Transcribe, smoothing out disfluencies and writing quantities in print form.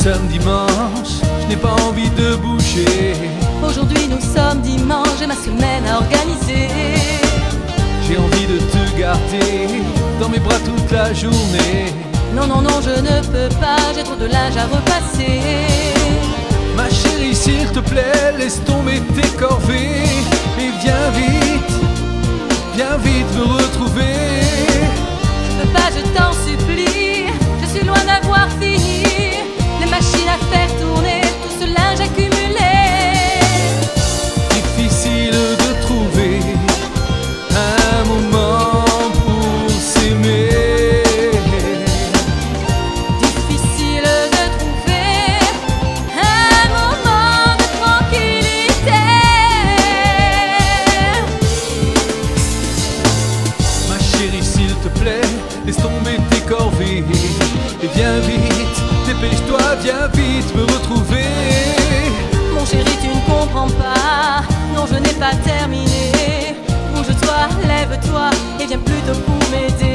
sommes dimanche, je n'ai pas envie de bouger. Aujourd'hui nous sommes dimanche, j'ai ma semaine à organiser. J'ai envie de te garder dans mes bras toute la journée. Non, non, non, je ne peux pas, j'ai trop de linge à repasser. Ma chérie, s'il te plaît, laisse tomber tes corvées et viens vite me retrouver. Je peux pas, je t'en supplie, je suis loin d'avoir fini les machines à faire tourner tout ce linge accumulé. Difficile de trouver un moment pour s'aimer. Difficile de trouver un moment de tranquillité. Ma chérie, s'il te plaît, laisse tomber tes corvées et viens vite, dépêche-toi, viens vite me retrouver. Mon chéri, tu ne comprends pas, non, je n'ai pas terminé. Bouge-toi, lève-toi et viens plutôt pour m'aider.